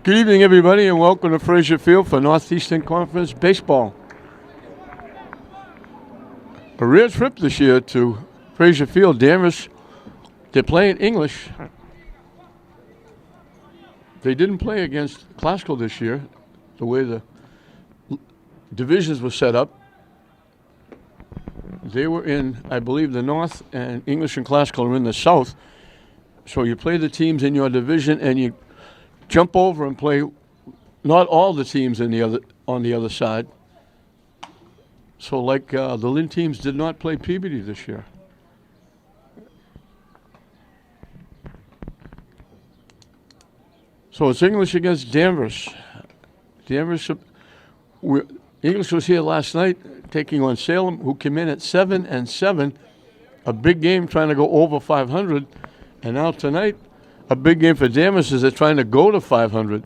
Good evening, everybody, and welcome to Frazier Field for Northeastern Conference Baseball. A rare trip this year to Frazier Field. Danvers, they're playing English. They didn't play against Classical this year, the way the divisions were set up. They were in, I believe, the North, and English and Classical are in the South. So you play the teams in your division, and you jump over and play not all the teams on the other side. So like the Lynn teams did not play Peabody this year. So it's English against Danvers. English was here last night taking on Salem, who came in at 7-7, a big game trying to go over 500. And now tonight, a big game for Danvers is they're trying to go to 500.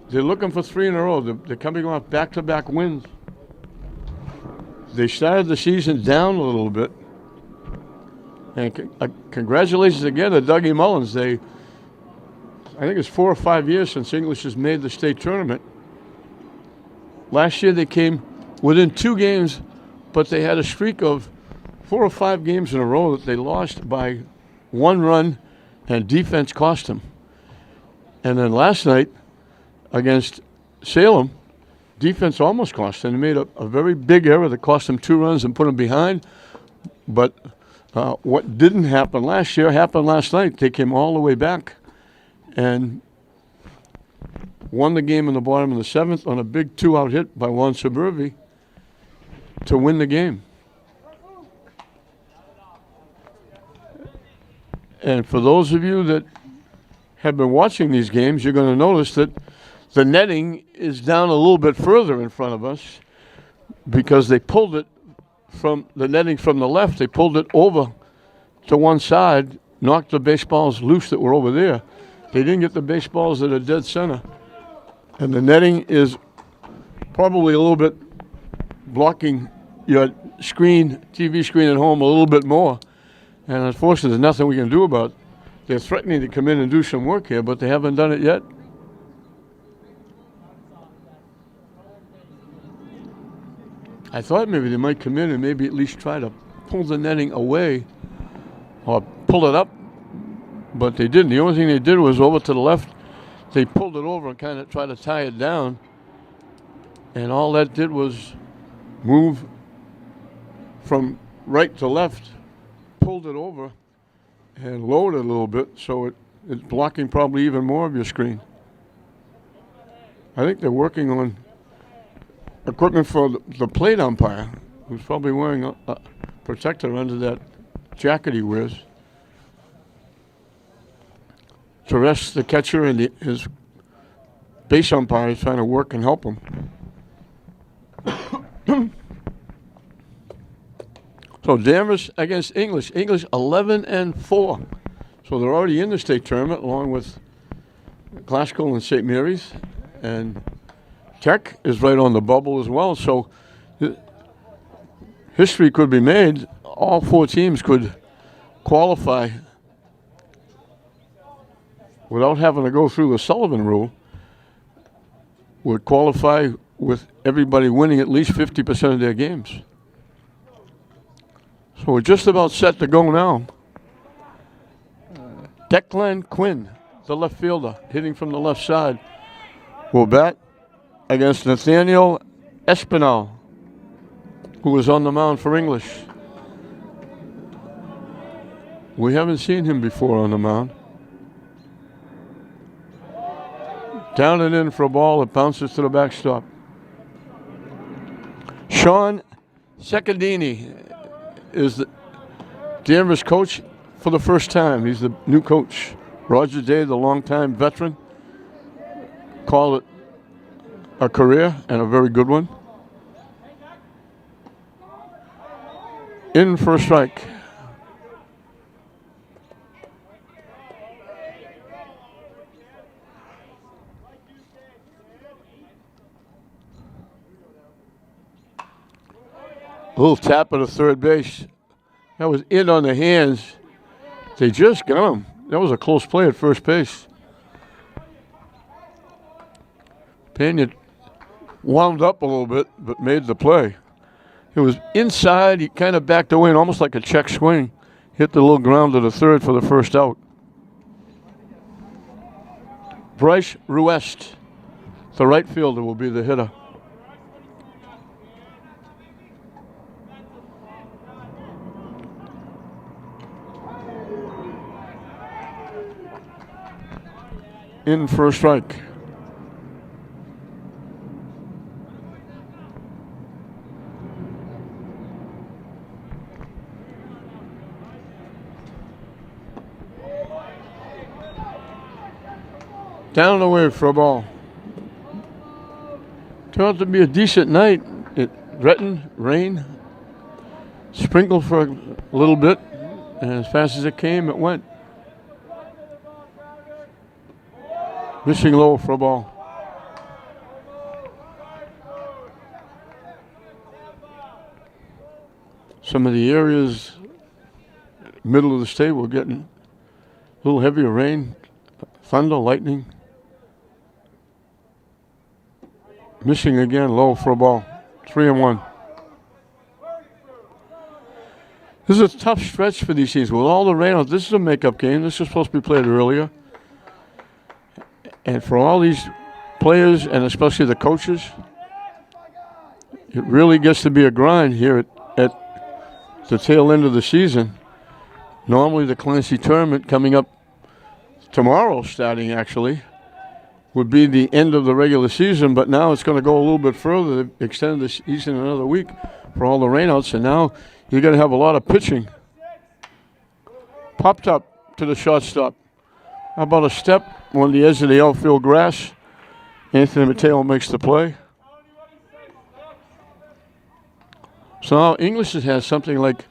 They're looking for 3 in a row. They're coming off back-to-back wins. They started the season down a little bit. And congratulations again to Dougie Mullins. I think it's 4 or 5 years since English has made the state tournament. Last year they came within 2 games, but they had a streak of 4 or 5 games in a row that they lost by 1 run, and defense cost them. And then last night against Salem, defense almost cost them. They made a very big error that cost them 2 runs and put them behind. But what didn't happen last year happened last night. They came all the way back and won the game in the bottom of the 7th on a big 2-out hit by Juan Suburbi to win the game. And for those of you that have been watching these games, you're going to notice that the netting is down a little bit further in front of us because they pulled it from the netting from the left. They pulled it over to one side, knocked the baseballs loose that were over there. They didn't get the baseballs that are dead center. And the netting is probably a little bit blocking your screen, TV screen at home a little bit more. And unfortunately, there's nothing we can do about it. They're threatening to come in and do some work here, but they haven't done it yet. I thought maybe they might come in and maybe at least try to pull the netting away or pull it up, but they didn't. The only thing they did was over to the left. They pulled it over and kind of tried to tie it down, and all that did was move from right to left, pulled it over and lowered it a little bit, so it's blocking probably even more of your screen. I think they're working on equipment for the plate umpire, who's probably wearing a protector under that jacket he wears, to rest the catcher, and his base umpire is trying to work and help him. So Danvers against English. English 11-4. So they're already in the state tournament along with Classical and St. Mary's. And Tech is right on the bubble as well. So history could be made. All 4 teams could qualify without having to go through the Sullivan rule. Would qualify with everybody winning at least 50% of their games. So we're just about set to go now. Declan Quinn, the left fielder, hitting from the left side, will bat against Nathaniel Espinal, who was on the mound for English. We haven't seen him before on the mound. Down and in for a ball that bounces to the backstop. Sean Secondini is the Danvers coach for the first time. He's the new coach. Roger Day, the longtime veteran, called it a career and a very good one. In for a strike. A little tap at the third base. That was in on the hands. They just got him. That was a close play at first base. Pena wound up a little bit, but made the play. It was inside. He kind of backed away and almost like a check swing. Hit the little ground to the third for the first out. Bryce Ruest, the right fielder, will be the hitter. In for a strike. Down and away for a ball. Turned out to be a decent night. It threatened rain, sprinkled for a little bit, and as fast as it came, it went. Missing low for a ball. Some of the areas, middle of the state, were getting a little heavier rain, thunder, lightning. Missing again, low for a ball. 3-1. This is a tough stretch for these teams. With all the rain out, this is a makeup game. This is supposed to be played earlier. And for all these players, and especially the coaches, it really gets to be a grind here at the tail end of the season. Normally the Clancy tournament coming up tomorrow, starting actually, would be the end of the regular season, but now it's going to go a little bit further. They extended the season another week for all the rainouts, and now you're going to have a lot of pitching. Popped up to the shortstop. How about a step on the edge of the outfield grass? Anthony Mateo makes the play. So now English has something like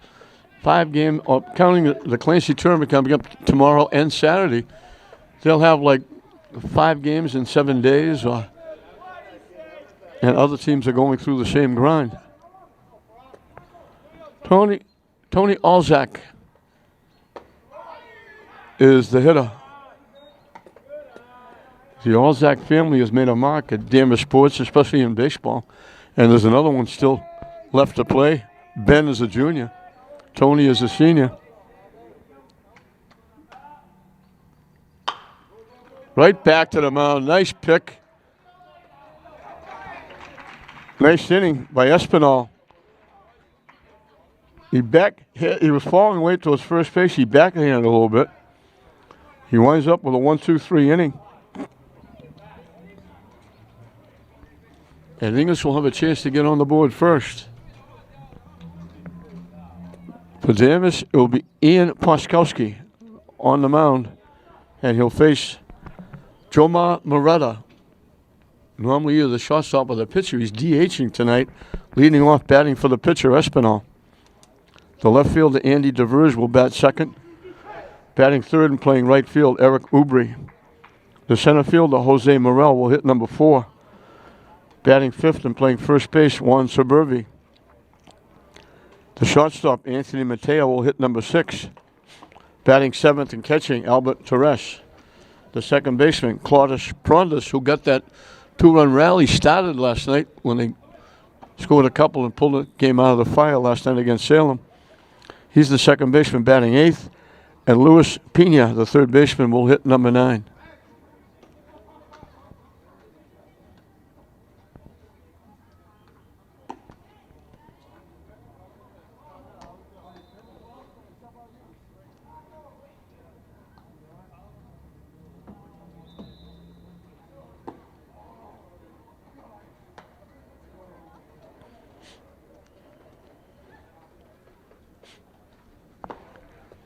5 games, or counting the Clancy tournament coming up tomorrow and Saturday, they'll have like 5 games in 7 days, and other teams are going through the same grind. Tony Alzak is the hitter. The Alzak family has made a mark at Danvers sports, especially in baseball. And there's another one still left to play. Ben is a junior. Tony is a senior. Right back to the mound. Nice pick. Nice inning by Espinal. He was falling away to his first base. He backhanded a little bit. He winds up with a 1-2-3 inning. And English will have a chance to get on the board first. For Danvers, it will be Ian Poskowski on the mound, and he'll face Jomar Moretta. Normally either the shortstop or the pitcher. He's DHing tonight, leading off batting for the pitcher, Espinal. The left fielder, Andy Danvers, will bat second. Batting third and playing right field, Eric Ubri. The center fielder, Jose Morel, will hit number 4. Batting fifth and playing first base, Juan Suburvi. The shortstop, Anthony Mateo, will hit number 6. Batting seventh and catching, Albert Torres. The second baseman, Claudius Prondas, who got that 2-run rally started last night when they scored a couple and pulled the game out of the fire last night against Salem. He's the second baseman, batting 8th. And Luis Pena, the third baseman, will hit number 9.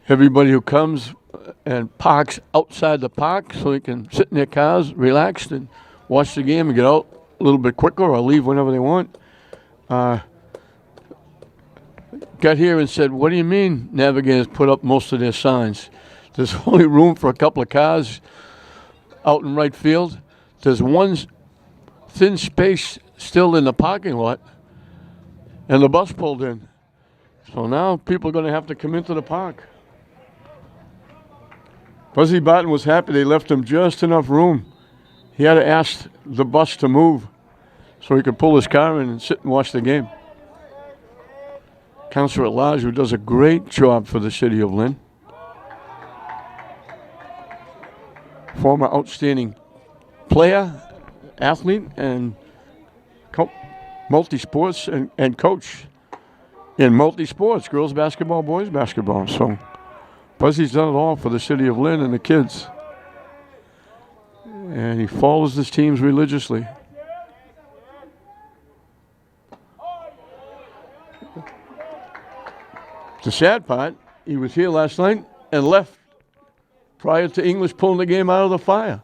Everybody who comes and parks outside the park so they can sit in their cars, relaxed, and watch the game and get out a little bit quicker or leave whenever they want. Got here and said, what do you mean Navigators put up most of their signs? There's only room for a couple of cars out in right field. There's one thin space still in the parking lot, and the bus pulled in. So now people are going to have to come into the park. Buzzy Barton was happy they left him just enough room. He had to ask the bus to move so he could pull his car in and sit and watch the game. Counselor at Large, who does a great job for the city of Lynn. Former outstanding player, athlete, and multi-sports and coach in multi-sports, girls basketball, boys basketball. So Buzzy's done it all for the city of Lynn and the kids. And he follows his teams religiously. The sad part, he was here last night and left prior to English pulling the game out of the fire.